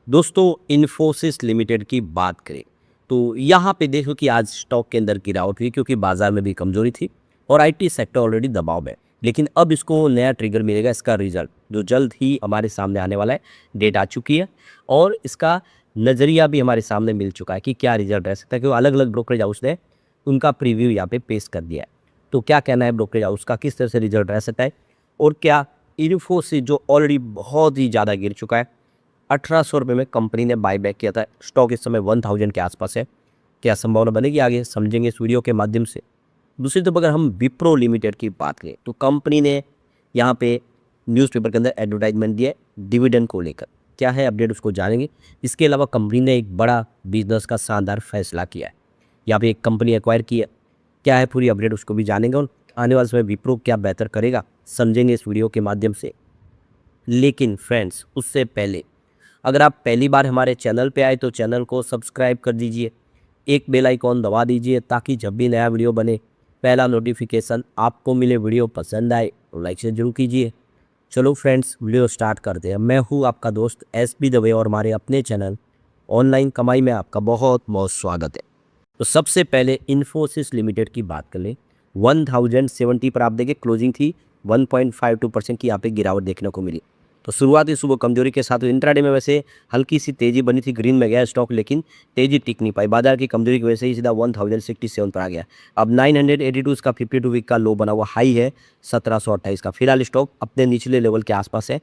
दोस्तों, इन्फोसिस लिमिटेड की बात करें तो यहाँ पे देखो कि आज स्टॉक के अंदर गिरावट हुई क्योंकि बाजार में भी कमजोरी थी और आईटी सेक्टर ऑलरेडी दबाव में है। लेकिन अब इसको नया ट्रिगर मिलेगा, इसका रिजल्ट जो जल्द ही हमारे सामने आने वाला है। डेट आ चुकी है और इसका नज़रिया भी हमारे सामने मिल चुका है कि क्या रिजल्ट रह सकता है, क्योंकि अलग अलग ब्रोकरेज हाउस ने उनका प्रीव्यू यहाँ पे पेश कर दिया है। तो क्या कहना है ब्रोकरेज हाउस का, किस तरह से रिजल्ट रह सकता है और क्या इन्फोसिस जो ऑलरेडी बहुत ही ज़्यादा गिर चुका है, 1800 रुपये में कंपनी ने बाय बैक किया था, स्टॉक इस समय 1000 के आसपास है। क्या संभावना बनेगी आगे, समझेंगे इस वीडियो के माध्यम से। दूसरी तरफ अगर हम विप्रो लिमिटेड की बात करें तो कंपनी ने यहाँ पे न्यूज़पेपर के अंदर एडवर्टाइजमेंट दिया है डिविडेंड को लेकर। क्या है अपडेट, उसको जानेंगे। इसके अलावा कंपनी ने एक बड़ा बिजनेस का शानदार फैसला किया है, यहाँ पे एक कंपनी एक्वायर की है। क्या है पूरी अपडेट, उसको भी जानेंगे और आने वाले समय विप्रो क्या बेहतर करेगा, समझेंगे इस वीडियो के माध्यम से। लेकिन फ्रेंड्स, उससे पहले अगर आप पहली बार हमारे चैनल पे आए तो चैनल को सब्सक्राइब कर दीजिए, एक बेल आइकॉन दबा दीजिए ताकि जब भी नया वीडियो बने पहला नोटिफिकेशन आपको मिले। वीडियो पसंद आए तो लाइक से जरूर कीजिए। चलो फ्रेंड्स, वीडियो स्टार्ट करते हैं। मैं हूँ आपका दोस्त एसपी दवे और हमारे अपने चैनल ऑनलाइन कमाई में आपका बहुत बहुत स्वागत है। तो सबसे पहले इन्फोसिस लिमिटेड की बात कर लें। 1070 पर आप देखिए क्लोजिंग थी, 1.52% की यहाँ पे गिरावट देखने को मिली। तो शुरुआती सुबह कमजोरी के साथ इंट्राडे में वैसे हल्की सी तेजी बनी थी, ग्रीन में गया स्टॉक, लेकिन तेजी टिक नहीं पाई। बाजार की कमजोरी की वजह से ही सीधा 1067 पर आ गया। अब 982 का 52 वीक का लो बना हुआ हाई है 1728 का। फिलहाल स्टॉक अपने निचले लेवल के आसपास है,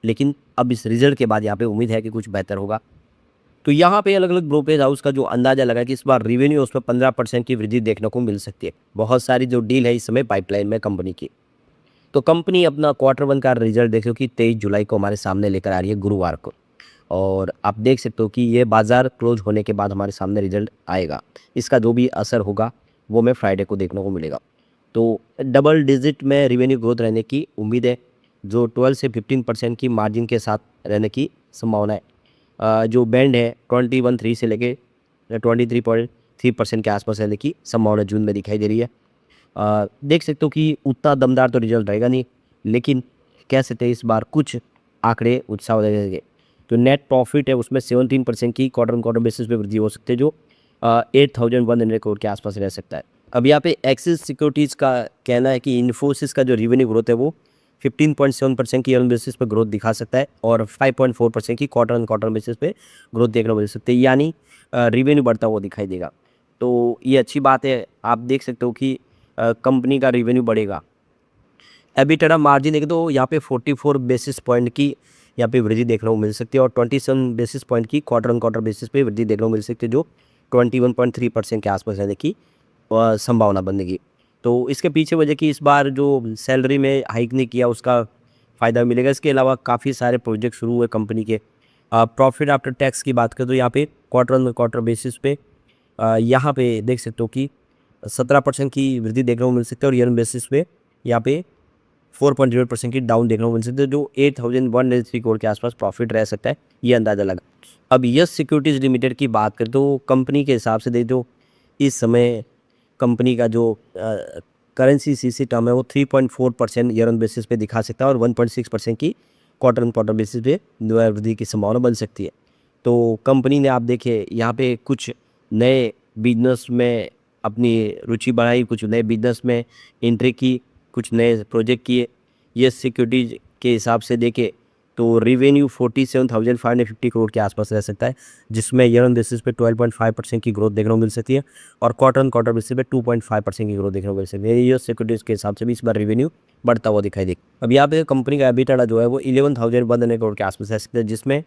लेकिन अब इस रिजल्ट के बाद यहाँ पे उम्मीद है कि कुछ बेहतर होगा। तो यहाँ पे अलग अलग ब्रोकरेज हाउस का जो अंदाजा लगा कि इस बार रिवेन्यू उसमें 15% की वृद्धि देखने को मिल सकती है। बहुत सारी जो डील है इस समय पाइपलाइन में कंपनी की। तो कंपनी अपना क्वार्टर 1 का रिजल्ट देखो कि 23 जुलाई को हमारे सामने लेकर आ रही है, गुरुवार को। और आप देख सकते हो कि ये बाजार क्लोज होने के बाद हमारे सामने रिजल्ट आएगा। इसका जो भी असर होगा वो हमें फ्राइडे को देखने को मिलेगा। तो डबल डिजिट में रिवेन्यू ग्रोथ रहने की उम्मीद है, जो 12 से 15% की मार्जिन के साथ रहने की संभावना है। जो बैंड है 21.3 से लेके 23.3% के आसपास रहने की संभावना जून में दिखाई दे रही है। देख सकते हो कि उतना दमदार तो रिजल्ट रहेगा नहीं, लेकिन कह सकते हैं इस बार कुछ आंकड़े उत्साह देंगे। तो नेट प्रॉफिट है उसमें 17% की क्वार्टर क्वार्टर बेसिस पे वृद्धि हो सकती है, जो 8100 करोड़ के आसपास रह सकता है। अब यहाँ पे एक्सिस सिक्योरिटीज़ का कहना है कि इन्फोसिस का जो रिवेन्यू ग्रोथ है वो 15.7% की ईयर बेसिस पे ग्रोथ दिखा सकता है और 5.4% की क्वार्टर ऑन क्वार्टर बेसिस पे ग्रोथ देखने को मिल सकती है, यानी रिवेन्यू बढ़ता हुआ दिखाई देगा। तो ये अच्छी बात है। आप देख सकते हो कि कंपनी का रिवेन्यू बढ़ेगा। एबिटा मार्जिन देखें तो यहाँ पे 44 बेसिस पॉइंट की यहाँ पे वृद्धि देखने को मिल सकती है और 27 बेसिस पॉइंट की क्वार्टर ऑन क्वार्टर बेसिस पे वृद्धि देखने को मिल सकती है, जो 21.3% के आसपास रहने की संभावना बनेगी। तो इसके पीछे वजह कि इस बार जो सैलरी में हाइक नहीं किया उसका फ़ायदा मिलेगा। इसके अलावा काफ़ी सारे प्रोजेक्ट शुरू हुए कंपनी के। प्रॉफिट आफ्टर टैक्स की बात करें तो यहाँ पे क्वार्टर ऑन क्वार्टर बेसिस पे यहाँ पे देख सकते हो कि 17% की वृद्धि देखने को मिल सकती है और ईयर बेसिस पे यहाँ पे 4.0% की डाउन देखने को मिल सकती है, जो 8193 करोड़ के आसपास प्रॉफिट रह सकता है, ये अंदाज़ा लगा। अब यस सिक्योरिटीज़ लिमिटेड की बात करें तो कंपनी के हिसाब से देख, जो इस समय कंपनी का जो करेंसी सीसी टर्म है वो 3.4% ईयर ऑन बेसिस पे दिखा सकता है और 1.6% की क्वार्टर ऑन क्वार्टर बेसिस पे वृद्धि की संभावना बन सकती है। तो कंपनी ने आप देखिए यहाँ पे कुछ नए बिजनेस में अपनी रुचि बढ़ाई, कुछ नए बिजनेस में एंट्री की, कुछ नए प्रोजेक्ट किए। ये सिक्योरिटीज़ के हिसाब से देखें तो रिवेन्यू 47,550 करोड़ के आसपास रह सकता है, जिसमें ईयर ऑन बेसिस पे 12.5% की ग्रोथ देखने को मिल सकती है और क्वार्टर ऑन क्वार्टर बेसिस पे 2.5% की ग्रोथ देखने को मिल सकती है। ये सिक्योरिटीज़ के हिसाब से भी इस बार रिवेन्यू बढ़ता हुआ दिखाई देगा। अब यहाँ पे कंपनी का एबिटा जो है वो 11,100 करोड़ के आसपास रह सकता है, जिसमें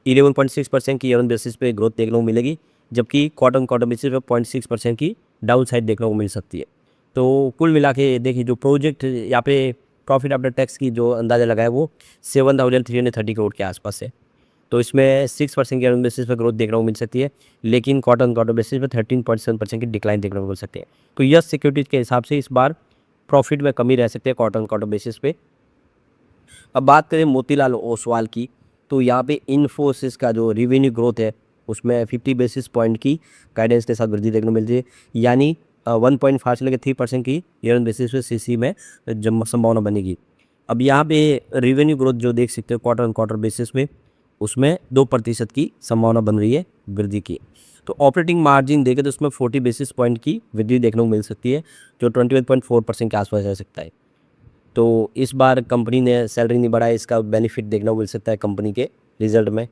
11.6% की ईयर ऑन बेसिस पे ग्रोथ देखने को मिलेगी, जबकि क्वार्टर ऑन क्वार्टर बेसिस पे 0.6% की डाउन साइड देखने को मिल सकती है। तो कुल मिला के देखिए जो प्रोजेक्ट यहाँ पे प्रॉफिट आफ्टर टैक्स की जो अंदाज़ा लगाया वो 7,330 करोड़ के आसपास है। तो इसमें 6% की बेसिस पर ग्रोथ देखने को मिल सकती है, लेकिन क्वार्टर ऑन क्वार्टर बेसिस पर 13.7% की डिक्लाइन देखने को मिल सकती है। तो यस सिक्योरिटीज़ के हिसाब से इस बार प्रॉफिट में कमी रह सकती है क्वार्टर ऑन क्वार्टर बेसिस पे। अब बात करें मोतीलाल ओसवाल की, तो यहाँ पे इन्फोसिस का जो रिवेन्यू ग्रोथ है उसमें 50 बेसिस पॉइंट की गाइडेंस के साथ वृद्धि देखने को मिलती है, यानी 1.5 से लेकर 3% की ईयर बेसिस पे सीसी में संभावना बनेगी। अब यहाँ पे रिवेन्यू ग्रोथ जो देख सकते हो क्वार्टर ऑन क्वार्टर बेसिस पे उसमें 2% की संभावना बन रही है वृद्धि की। तो ऑपरेटिंग मार्जिन देखें तो उसमें 40 बेसिस पॉइंट की वृद्धि देखने को मिल सकती है, जो 21.4% के आसपास रह सकता है। तो इस बार कंपनी ने सैलरी नहीं बढ़ाई, इसका बेनिफिट देखने को मिल सकता है कंपनी के रिजल्ट में।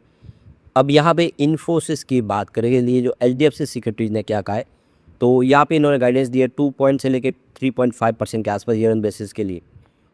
अब यहाँ पे इन्फोसिस की बात करेंगे, लिए जो एचडीएफसी सिक्योरिटीज़ ने क्या कहा है, तो यहाँ पे इन्होंने गाइडेंस दी है 2 से लेकर 3.5% के आसपास ईयर ऑन बेसिस के लिए।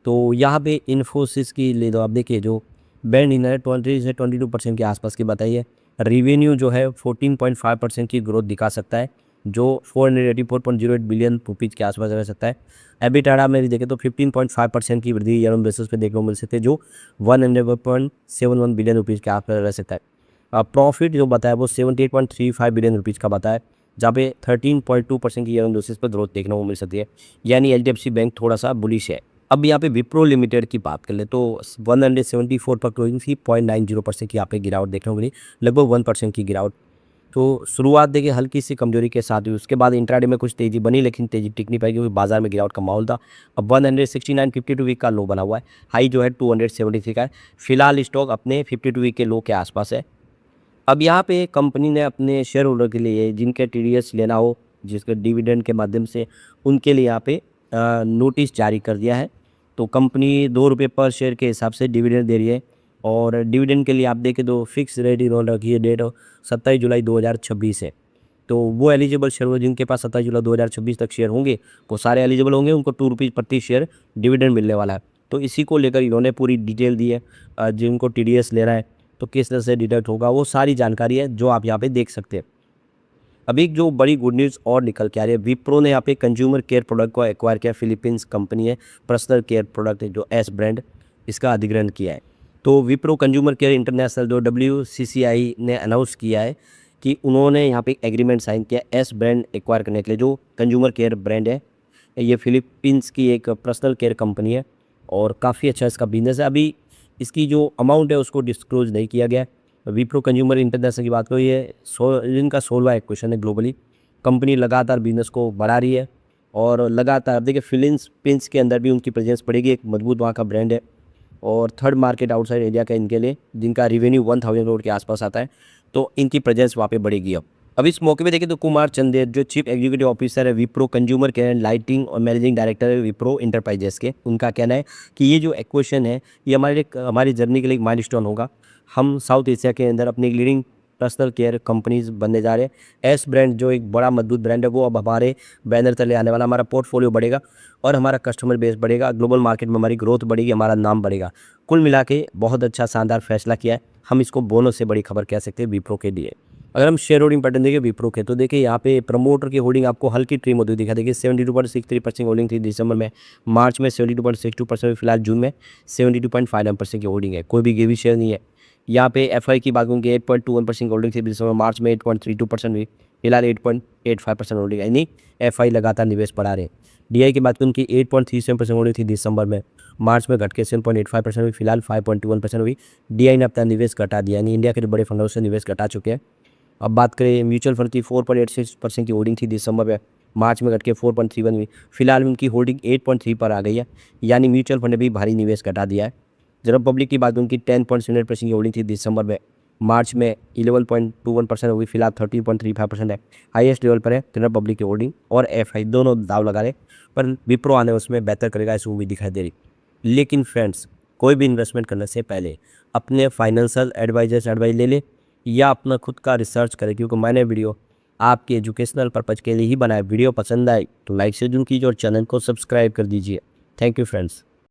तो यहाँ पे इन्फोसिस की ले दो, आप देखिए जो बैंड इन्होंने 20 से 22% के आसपास की बताई है। रेवेन्यू जो है 14.5% की ग्रोथ दिखा सकता है, जो 484.08 बिलियन रुपीज़ के आसपास रह सकता है। एबिटाडा में भी देखें तो 15.5% की वृद्धि ईयर ऑन बेसिस पे देखने को मिल सकती है, जो 100.71 बिलियन रुपीज़ के आसपास रह सकता है। प्रॉफिट जो बताया वो 78.35 बिलियन रुपीज़ का बताया, जहाँ पे 13.2% की ईयर ऑन बेसिस पर ग्रोथ देखने को मिल सकती है। यानी एचडीएफसी बैंक थोड़ा सा बुलिश है। अब यहाँ पे विप्रो लिमिटेड की बात कर ले तो 174 पर क्लोजिंग थी, 0.90% की यहाँ पे गिरावट देखने को मिली, लगभग 1% की गिरावट। तो शुरुआत देखिए हल्की सी कमजोरी के साथ हुई, उसके बाद इंट्राडे में कुछ तेज़ी बनी, लेकिन तेज़ी टिक नहीं पाई क्योंकि बाजार में गिरावट का माहौल था। अब 169.52 वीक का लो बना हुआ है, हाई जो है 273 का है। फिलहाल स्टॉक अपने 52 वीक के लो के आसपास है। अब यहाँ पे कंपनी ने अपने शेयर होल्डर के लिए जिनके टीडीएस लेना हो, जिसके डिविडेंड के माध्यम से, उनके लिए यहाँ पे नोटिस जारी कर दिया है। तो कंपनी ₹2 पर शेयर के हिसाब से डिविडेंड दे रही है, और डिविडेंड के लिए आप देखें तो फिक्स रेट इन्होंने रखी है, डेट 27 जुलाई 2026 है। तो वो एलिजिबल शेयर होल्डर जिनके पास 27 जुलाई 2026 तक शेयर होंगे, वो सारे एलिजिबल होंगे, उनको ₹2 प्रति शेयर डिविडेंड मिलने वाला है। तो इसी को लेकर इन्होंने पूरी डिटेल दी है, जिनको टीडीएस लेना है तो किस तरह से डिडक्ट होगा, वो सारी जानकारी है जो आप यहाँ पे देख सकते हैं। अभी जो बड़ी गुड न्यूज़ और निकल के आ रही है, विप्रो ने यहाँ पे कंज्यूमर केयर प्रोडक्ट को एक्वायर किया। फिलीपींस कंपनी है, पर्सनल केयर प्रोडक्ट है जो एस ब्रांड, इसका अधिग्रहण किया है। तो विप्रो कंज्यूमर केयर इंटरनेशनल जो WCCI ने अनाउंस किया है कि उन्होंने यहाँ पे एग्रीमेंट साइन किया एस ब्रांड एक्वायर करने के लिए, जो कंज्यूमर केयर ब्रांड है। ये फिलीपींस की एक पर्सनल केयर कंपनी है और काफ़ी अच्छा इसका बिजनेस है। अभी इसकी जो अमाउंट है उसको डिस्क्लोज नहीं किया गया है। विप्रो कंज्यूमर इंटरनेशनल की बात करो, ये इनका 16वां एक्विजिशन है ग्लोबली। कंपनी लगातार बिजनेस को बढ़ा रही है और लगातार देखिए फिलीपींस के अंदर भी उनकी प्रेजेंस बढ़ेगी, एक मजबूत वहाँ का ब्रांड है और थर्ड मार्केट आउटसाइड एरिया का इनके लिए, जिनका रेवेन्यू 1000 करोड़ के आसपास आता है, तो इनकी प्रेजेंस वहाँ पे बढ़ेगी। अब इस मौके पे देखें तो कुमार चंदेर जो चीफ एग्जीक्यूटिव ऑफिसर है Wipro consumer care and lighting और मैनेजिंग डायरेक्टर है विप्रो इंटरप्राइजेस के, उनका कहना है कि ये जो एक्विजिशन है ये हमारी जर्नी के लिए एक माइलस्टोन होगा। हम साउथ एशिया के अंदर अपनी लीडिंग पर्सनल केयर कंपनीज बनने जा रहे हैं। एस ब्रांड जो एक बड़ा मजबूत ब्रांड है वो अब हमारे बैनर तले आने वाला, हमारा पोर्टफोलियो बढ़ेगा और हमारा कस्टमर बेस बढ़ेगा, ग्लोबल मार्केट में हमारी ग्रोथ बढ़ेगी, हमारा नाम बढ़ेगा। कुल मिला के बहुत अच्छा शानदार फैसला किया है, हम इसको बोनस से बड़ी खबर कह सकते हैं विप्रो के लिए। अगर हम शेयर होल्डिंग पैटर्न देखें विप्रो के, तो देखिए यहाँ पे प्रमोटर की होल्डिंग आपको हल्की ट्रिम होती हुई दिखा देगी। 72.63% होल्डिंग थी दिसंबर में, मार्च में 72.62%, फिलहाल जून में 72.59% की होल्डिंग है, कोई भी गेवी शेयर नहीं है। यहाँ पे एफआई की बात करूँ कि 8.21% होल्डिंग थी दिसंबर, मार्च में 8.32% हुई, फिलहाल 8.85% होल्डिंग है, यानी एफआई लगातार निवेश बढ़ा रहे हैं। डीआई की बात करूँ कि 8.37% होल्डिंग थी दिसंबर में, मार्च में घट के 7.85% हुई, फिलहाल 5.21% हुई। डीआई ने अपना निवेश घटा दिया, यानी इंडिया के बड़े फंडों से निवेश घटा चुके हैं। अब बात करें म्यूचुअल फंड की, 4.86% की होल्डिंग थी दिसंबर में, मार्च में घट के 4.31 हुई, फिलहाल उनकी होल्डिंग 8.3 पर आ गई है, यानी म्यूचुअल फंड ने भी भारी निवेश घटा दिया है। जनरल पब्लिक की बात उनकी 10.78% की होल्डिंग थी दिसंबर में, मार्च में 11.21% हुई, फिलहाल 13.35% है, हाईएस्ट लेवल पर है जनरल पब्लिक की होल्डिंग। और एफआई दोनों दाव लगा रहे, पर विप्रो आने उसमें बेहतर करेगा ऐसी उम्मीद दिखाई दे रही। लेकिन फ्रेंड्स, कोई भी इन्वेस्टमेंट करने से पहले अपने फाइनेंशियल एडवाइजर से एडवाइस ले ले या अपना खुद का रिसर्च करें, क्योंकि मैंने वीडियो आपके एजुकेशनल पर्पज़ के लिए ही बनाया। वीडियो पसंद आए तो लाइक से जरूर कीजिए और चैनल को सब्सक्राइब कर दीजिए। Thank you friends.